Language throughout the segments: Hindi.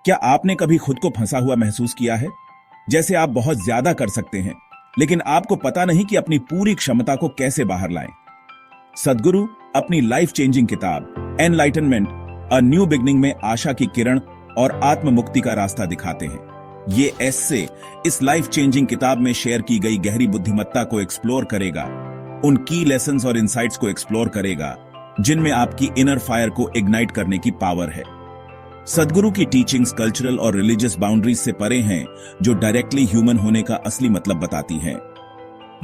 क्या आपने कभी खुद को फंसा हुआ महसूस किया है? जैसे आप बहुत ज्यादा कर सकते हैं, लेकिन आपको पता नहीं कि अपनी पूरी क्षमता को कैसे बाहर लाएं। सदगुरु अपनी लाइफ चेंजिंग किताब एनलाइटनमेंट अ न्यू बिगनिंग में आशा की किरण और आत्म मुक्ति का रास्ता दिखाते हैं। ये एस्से इस लाइफ चेंजिंग किताब में शेयर की गई गहरी बुद्धिमत्ता को एक्सप्लोर करेगा, उन की लेसन्स और इंसाइट्स को एक्सप्लोर करेगा जिनमें आपकी इनर फायर को इग्नाइट करने की पावर है। सदगुरु की टीचिंग्स कल्चरल और रिलीजियस बाउंड्रीज से परे हैं, जो डायरेक्टली ह्यूमन होने का असली मतलब बताती हैं।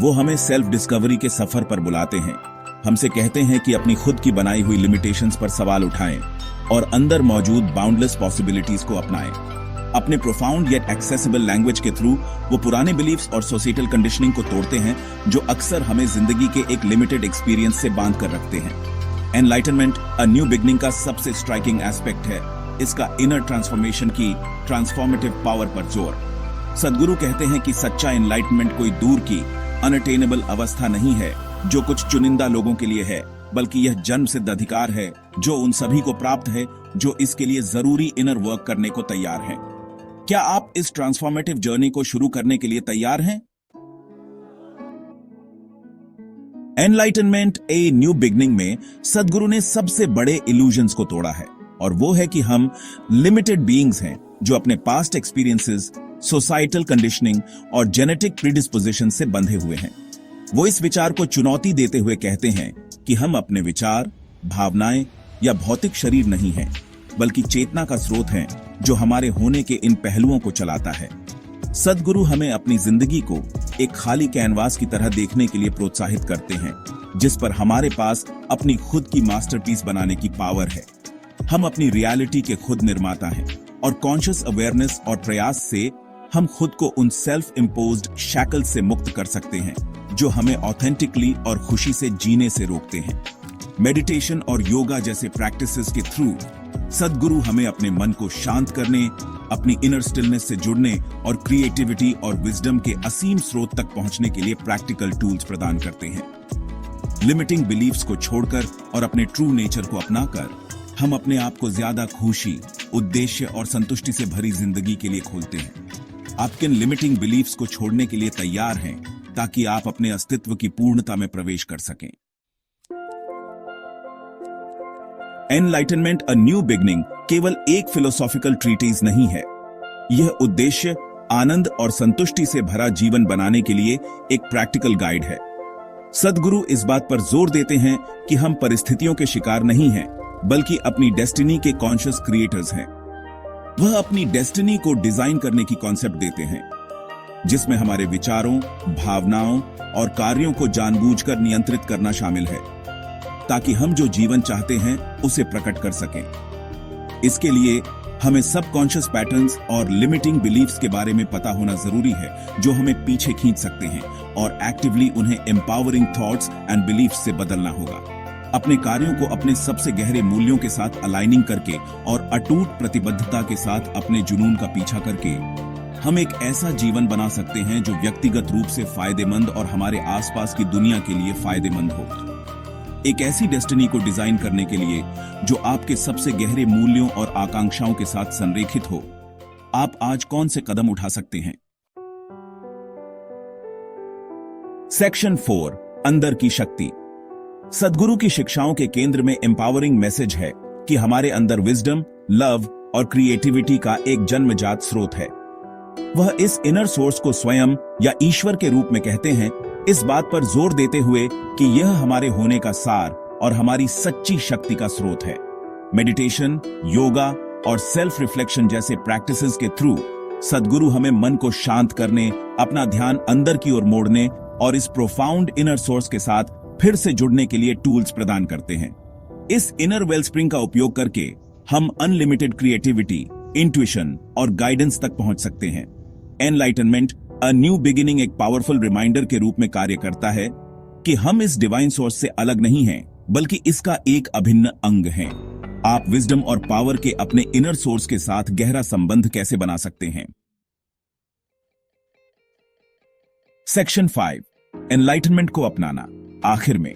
वो हमें सेल्फ डिस्कवरी के सफर पर बुलाते हैं, हमसे कहते हैं कि अपनी खुद की बनाई हुई लिमिटेशंस पर सवाल उठाएं और अंदर मौजूद बाउंडलेस पॉसिबिलिटीज को अपनाएं। अपने प्रोफाउंड येट एक्सेसिबल लैंग्वेज के थ्रू वो पुराने बिलीफ्स और सोसाइटल कंडीशनिंग को तोड़ते हैं जो अक्सर हमें जिंदगी के एक लिमिटेड एक्सपीरियंस से बांध कर रखते हैं। एनलाइटनमेंट अ न्यू बिगनिंग का सबसे स्ट्राइकिंग एस्पेक्ट है इसका इनर ट्रांसफॉर्मेशन की ट्रांसफॉर्मेटिव पावर पर जोर। सदगुरु कहते हैं कि सच्चा एनलाइटनमेंट कोई दूर की अनअटेनेबल अवस्था नहीं है जो कुछ चुनिंदा लोगों के लिए है, बल्कि यह जन्म सिद्ध अधिकार है जो उन सभी को प्राप्त है जो इसके लिए जरूरी इनर वर्क करने को तैयार हैं। क्या आप इस ट्रांसफॉर्मेटिव जर्नी को शुरू करने के लिए तैयार हैं? एनलाइटनमेंट ए न्यू बिगनिंग में सदगुरु ने सबसे बड़े इल्यूजन्स को तोड़ा है, और वो है कि हम लिमिटेड बीइंग्स हैं जो अपने पास्ट एक्सपीरियंसेस, सोसाइटल कंडीशनिंग और जेनेटिक प्रीडिस्पोजिशन से बंधे हुए हैं। वो इस विचार को चुनौती देते हुए कहते हैं कि हम अपने विचार, भावनाएं या भौतिक शरीर नहीं हैं, बल्कि चेतना का स्रोत हैं जो हमारे होने के इन पहलुओं को चलाता है। सदगुरु हमें अपनी जिंदगी को एक खाली कैनवास की तरह देखने के लिए प्रोत्साहित करते हैं, जिस पर हमारे पास अपनी खुद की मास्टरपीस बनाने की पावर है। हम अपनी रियलिटी के खुद निर्माता हैं, और कॉन्शियस अवेयरनेस और प्रयास से हम खुद को उन सेल्फ इम्पोज्ड शैकल से मुक्त कर सकते हैं जो हमें ऑथेंटिकली और खुशी से जीने से रोकते हैं। मेडिटेशन और योगा जैसे प्रैक्टिसेस के थ्रू सदगुरु हमें अपने मन को शांत करने, अपनी इनर स्टिलनेस से जुड़ने और क्रिएटिविटी और विजडम के असीम स्रोत तक पहुंचने के लिए प्रैक्टिकल टूल्स प्रदान करते हैं। लिमिटिंग बिलीफ्स को छोड़कर और अपने ट्रू नेचर को अपनाकर हम अपने आप को ज्यादा खुशी, उद्देश्य और संतुष्टि से भरी जिंदगी के लिए खोलते हैं। आप किन लिमिटिंग बिलीफ्स को छोड़ने के लिए तैयार हैं ताकि आप अपने अस्तित्व की पूर्णता में प्रवेश कर सकें? एनलाइटनमेंट अ न्यू बिगनिंग केवल एक फिलोसॉफिकल ट्रीटीज नहीं है। यह उद्देश्य, आनंद और संतुष्टि से भरा जीवन बनाने के लिए एक प्रैक्टिकल गाइड है। सदगुरु इस बात पर जोर देते हैं कि हम परिस्थितियों के शिकार नहीं हैं, बल्कि अपनी डेस्टिनी के कॉन्शियस क्रिएटर्स हैं। वह अपनी डेस्टिनी को डिजाइन करने की कॉन्सेप्ट देते हैं, जिसमें हमारे विचारों, भावनाओं और कार्यों को जानबूझकर नियंत्रित करना शामिल है, ताकि हम जो जीवन चाहते हैं उसे प्रकट कर सकें। इसके लिए हमें सबकॉन्शियस पैटर्न्स और लिमिटिंग बिलीफ्स के बारे में पता होना जरूरी है जो हमें पीछे खींच सकते हैं, और एक्टिवली उन्हें एम्पावरिंग थॉट्स एंड बिलीफ्स से बदलना होगा। अपने कार्यों को अपने सबसे गहरे मूल्यों के साथ अलाइनिंग करके और अटूट प्रतिबद्धता के साथ अपने जुनून का पीछा करके हम एक ऐसा जीवन बना सकते हैं जो व्यक्तिगत रूप से फायदेमंद और हमारे आसपास की दुनिया के लिए फायदेमंद हो। एक ऐसी डेस्टिनी को डिजाइन करने के लिए जो आपके सबसे गहरे मूल्यों और आकांक्षाओं के साथ संरेखित हो। आप आज कौन से कदम उठा सकते हैं? सेक्शन 4, अंदर की शक्ति। सदगुरु की शिक्षाओं के केंद्र में एम्पावरिंग मैसेज है कि हमारे अंदर विजडम, लव और क्रिएटिविटी का एक जन्मजात स्रोत है। वह इस इनर सोर्स को स्वयं या ईश्वर के रूप में कहते हैं, इस बात पर जोर देते हुए कि यह हमारे होने का सार और हमारी सच्ची शक्ति का स्रोत है। मेडिटेशन, योगा और सेल्फ रिफ्लेक्शन जैसे प्रैक्टिसेस के थ्रू सदगुरु हमें मन को शांत करने, अपना ध्यान अंदर की ओर मोड़ने और इस प्रोफाउंड इनर सोर्स के साथ फिर से जुड़ने के लिए टूल्स प्रदान करते हैं। इस इनर वेलस्प्रिंग का उपयोग करके हम अनलिमिटेड क्रिएटिविटी, इंट्यूशन और गाइडेंस तक पहुंच सकते हैं। एनलाइटनमेंट अ न्यू बिगिनिंग एक पावरफुल रिमाइंडर के रूप में कार्य करता है कि हम इस डिवाइन सोर्स से अलग नहीं हैं, बल्कि इसका एक अभिन्न अंग हैं। आप विजडम और पावर के अपने इनर सोर्स के साथ गहरा संबंध कैसे बना सकते हैं? सेक्शन 5, एनलाइटनमेंट को अपनाना। आखिर में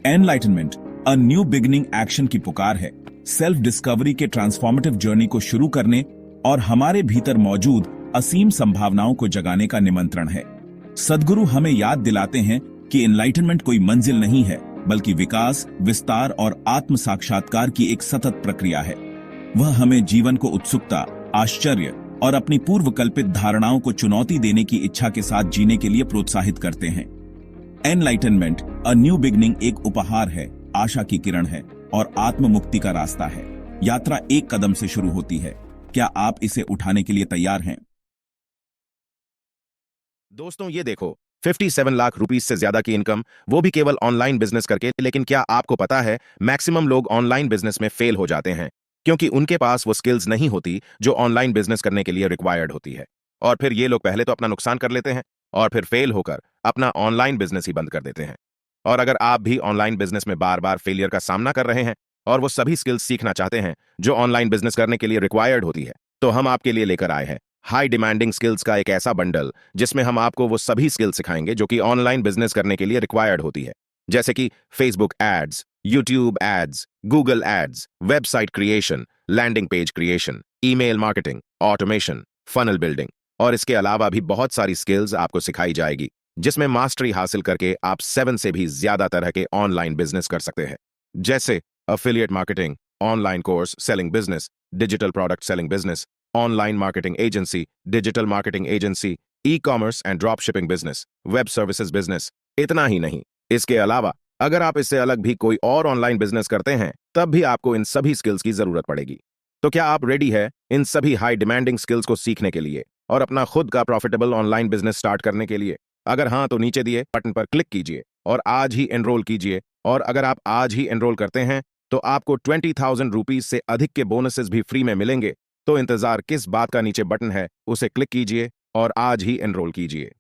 enlightenment a new beginning action की पुकार है, सेल्फ डिस्कवरी के ट्रांसफॉर्मेटिव जर्नी को शुरू करने और हमारे भीतर मौजूद असीम संभावनाओं को जगाने का निमंत्रण है। सद्गुरु हमें याद दिलाते हैं कि एनलाइटनमेंट कोई मंजिल नहीं है, बल्कि विकास, विस्तार और आत्म साक्षात्कार की एक सतत प्रक्रिया है। वह हमें जीवन को उत्सुकता, आश्चर्य और अपनी पूर्व कल्पित धारणाओं को चुनौती देने की इच्छा के साथ जीने के लिए प्रोत्साहित करते हैं। एनलाइटनमेंट, अ न्यू बिगनिंग, एक उपहार है, आशा की किरण है और आत्म मुक्ति का रास्ता है। यात्रा एक कदम से शुरू होती है। क्या आप इसे उठाने के लिए तैयार हैं? दोस्तों, ये देखो, 57 लाख रुपीस से ज्यादा की इनकम, वो भी केवल ऑनलाइन बिजनेस करके। लेकिन क्या आपको पता है, मैक्सिमम लोग ऑनलाइन बिजनेस में फेल हो जाते हैं क्योंकि उनके पास वो स्किल्स नहीं होती जो ऑनलाइन बिजनेस करने के लिए रिक्वायर्ड होती है। और फिर ये लोग पहले तो अपना नुकसान कर लेते हैं और फिर फेल होकर अपना ऑनलाइन बिजनेस ही बंद कर देते हैं। और अगर आप भी ऑनलाइन बिजनेस में बार बार फेलियर का सामना कर रहे हैं और वो सभी स्किल्स सीखना चाहते हैं जो ऑनलाइन बिजनेस करने के लिए रिक्वायर्ड होती है, तो हम आपके लिए लेकर आए हैं हाई डिमांडिंग स्किल्स का एक ऐसा बंडल जिसमें हम आपको वो सभी स्किल्स सिखाएंगे जो कि ऑनलाइन बिजनेस करने के लिए रिक्वायर्ड होती है, जैसे कि Facebook ads, YouTube ads, Google ads, website creation, landing page creation, email marketing, automation, funnel building. और इसके अलावा भी बहुत सारी स्किल्स आपको सिखाई जाएगी जिसमें मास्टरी हासिल करके आप 7 से भी ज्यादा तरह के ऑनलाइन बिजनेस कर सकते हैं, जैसे affiliate marketing, online course selling business, digital product selling business, online marketing agency, digital marketing agency, e commerce and drop shipping business, web services business. इतना ही नहीं, इसके अलावा अगर आप इससे अलग भी कोई और ऑनलाइन बिजनेस करते हैं, तब भी आपको इन सभी स्किल्स की जरूरत पड़ेगी। तो क्या आप रेडी है इन सभी हाई डिमांडिंग स्किल्स को सीखने के लिए और अपना खुद का प्रॉफिटेबल ऑनलाइन बिजनेस स्टार्ट करने के लिए? अगर हाँ, तो नीचे दिए बटन पर क्लिक कीजिए और आज ही एनरोल कीजिए। और अगर आप आज ही एनरोल करते हैं तो आपको 20,000 रुपीज से अधिक के बोनसेस भी फ्री में मिलेंगे। तो इंतजार किस बात का? नीचे बटन है, उसे क्लिक कीजिए और आज ही एनरोल कीजिए।